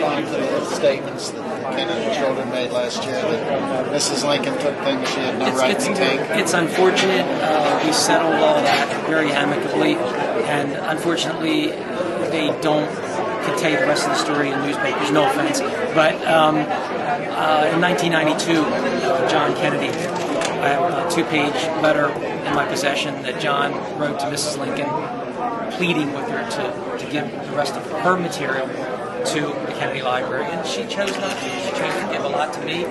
respond to the statements that Kennedy children made last year that Mrs. Lincoln took things she had no right to take? It's unfortunate. We settled all that very amicably, and unfortunately, they don't contain the rest of the story in newspapers. No offense, but in 1992, John Kennedy, I have a 2-page letter in my possession that John wrote to Mrs. Lincoln, pleading with her to give the rest of her material to the Kennedy Library, and she chose not to. She chose to give a lot to me.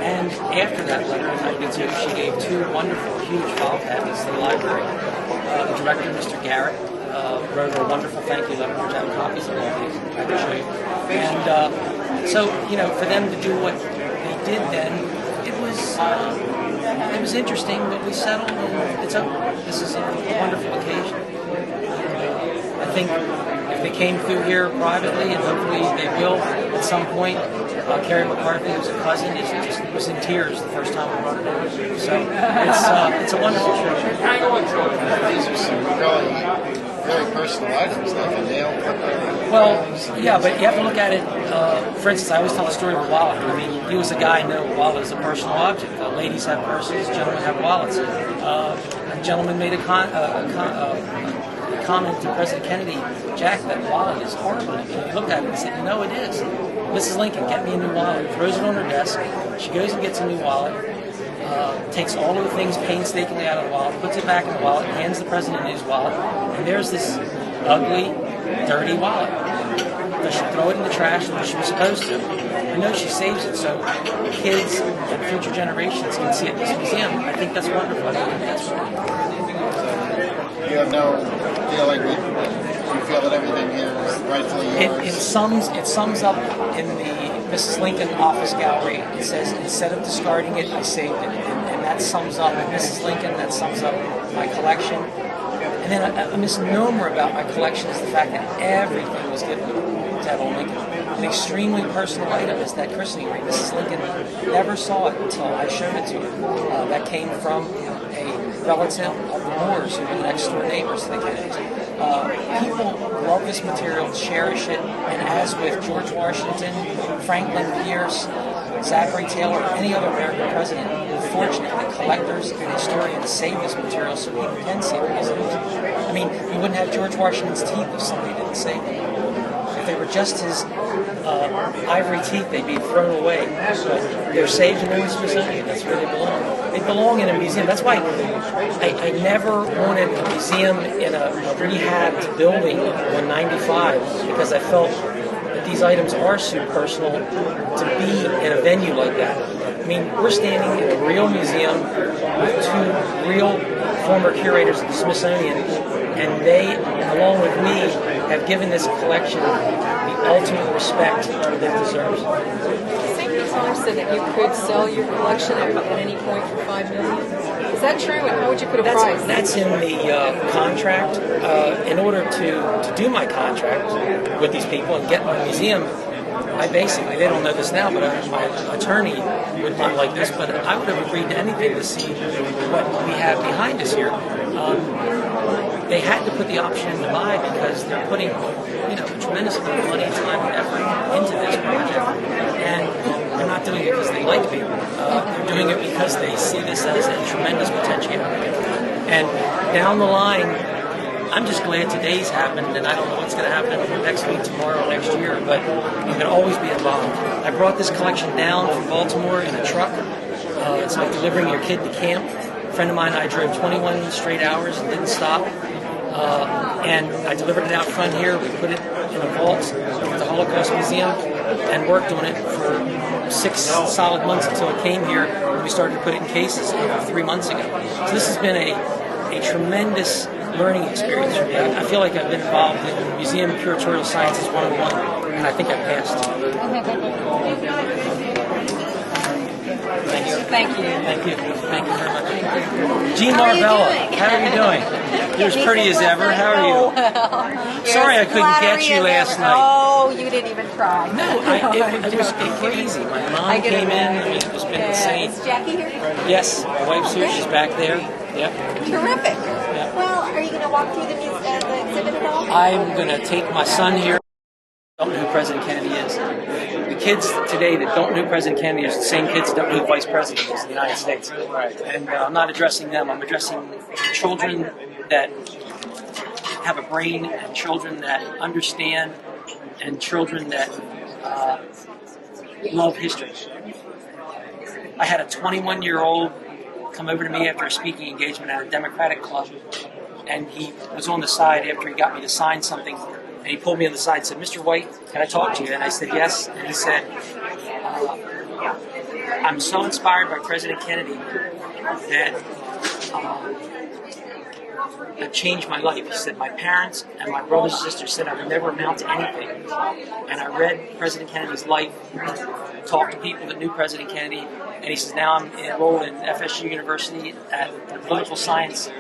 And after that letter in 92, she gave 2 wonderful, huge file cabinets to the library. The director, Mr. Garrett, wrote a wonderful thank you letter, which I have copies of all these I can show you. And so, for them to do what they did then, it was interesting, but we settled, and it's over. This is a wonderful occasion. I think if they came through here privately, and hopefully they will at some point, Carrie McCarthy, who's a cousin, was in tears the first time we brought it over. So it's a wonderful show. These are some really personal items, like a nail clipper. Well, yeah, but you have to look at it. For instance, I always tell the story of a wallet. I mean, he was a guy who knew a wallet is a personal object. Ladies have purses, gentlemen have wallets. A gentleman made a comment to President Kennedy, Jack, that wallet is horrible. And he looked at it and said, it is. Mrs. Lincoln, get me a new wallet. Throws it on her desk. She goes and gets a new wallet. Takes all of the things painstakingly out of the wallet, puts it back in the wallet, hands the president his wallet, and there's this ugly, dirty wallet. Does she throw it in the trash like she was supposed to? I know she saves it so kids and future generations can see it in this museum. I think that's wonderful. You have no feeling you feel that everything here is rightfully yours? It sums up in the Mrs. Lincoln office gallery. It says, instead of discarding it, I saved it. And that sums up Mrs. Lincoln, that sums up my collection. And then a misnomer about my collection is the fact that everything was given to Abraham Lincoln. An extremely personal item is that christening ring. Mrs. Lincoln never saw it until I showed it to her. That came from a relative of the Moores, who were the next door neighbors to the Kennedys. People love this material, cherish it, and as with George Washington, Franklin Pierce, Zachary Taylor, or any other American president, we're fortunate that collectors and historians save this material so people can see it. I mean, you wouldn't have George Washington's teeth if somebody didn't save them. If they were just his ivory teeth, they'd be thrown away. But they're saved in the Smithsonian. That's where they belong. They belong in a museum. That's why I never wanted a museum in a rehabbed building on 95, because I felt that these items are so personal to be in a venue like that. I mean, we're standing in a real museum with 2 real former curators of the Smithsonian, and they, along with me, have given this collection the ultimate respect that it deserves. St. Times said that you could sell your collection at any point for $5 million. Is that true? And how would you put a price? That's in the contract. In order to do my contract with these people and get my museum, they don't know this now, but my attorney would not like this, but I would have agreed to anything to see what we have behind us here. They had to put the option in to buy because they're putting, a tremendous amount of money, time, and effort into this project, and they're not doing it because they like me. They're doing it because they see this as a tremendous potentiality. And down the line, I'm just glad today's happened, and I don't know what's going to happen next week, tomorrow, next year, but you can always be involved. I brought this collection down from Baltimore in a truck. It's like delivering your kid to camp. A friend of mine and I drove 21 straight hours and didn't stop. And I delivered it out front here. We put it in a vault at the Holocaust Museum and worked on it for 6 solid months until it came here, and we started to put it in cases 3 months ago. So this has been a tremendous learning experience for me. I feel like I've been involved in Museum of Curatorial Sciences 101, and I think I passed. Thank you. Thank you. Thank you very much. Jean Marvella, how are you doing? You're as pretty as ever. How are you? Well, sorry I couldn't catch you last night. Oh, you didn't even try. No, it was crazy. My mom came in. I mean, it was been insane. Is Jackie here? Yes, my wife's here. She's back there. Yep. Terrific. Yep. Well, are you going to walk through the exhibit at all? I'm going to take my son here. Don't know who President Kennedy is. The kids today that don't know who President Kennedy is the same kids that don't know who Vice President is in the United States. And I'm not addressing them. I'm addressing children that have a brain and children that understand and children that love history. I had a 21-year-old come over to me after a speaking engagement at a Democratic club, and he was on the side after he got me to sign something. And he pulled me on the side and said, "Mr. White, can I talk to you?" And I said, "Yes." And he said, "I'm so inspired by President Kennedy that that changed my life." He said, "My parents and my brothers and sisters said I would never amount to anything. And I read President Kennedy's life, talked to people that knew President Kennedy, and he says, now I'm enrolled in FSU University at the political science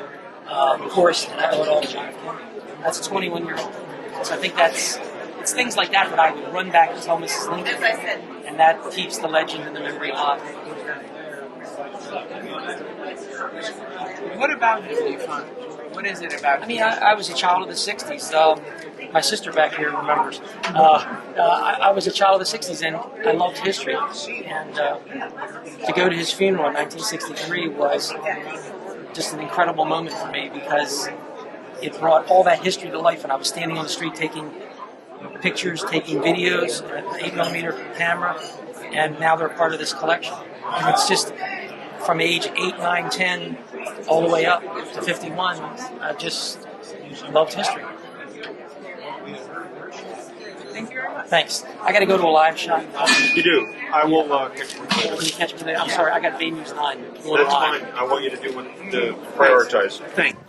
course, and I owe it all to John F. Kennedy." That's a 21-year-old. So I think it's things like that I would run back and tell Mrs. Lincoln, and that keeps the legend and the memory alive. What about him do you find? What is it about him? I mean, I was a child of the 60s. My sister back here remembers. I was a child of the 60s, and I loved history. And to go to his funeral in 1963 was just an incredible moment for me because it brought all that history to life, and I was standing on the street taking pictures, taking videos, an 8mm camera, and now they're part of this collection. And it's just from age 8, 9, 10, all the way up to 51, I just loved history. Thank you very much. Thanks. I got to go to a live shot. You do. I will catch you. Can you catch me there? I'm sorry, I got Bay News 9. That's fine. I want you to do the prioritize. Thank you.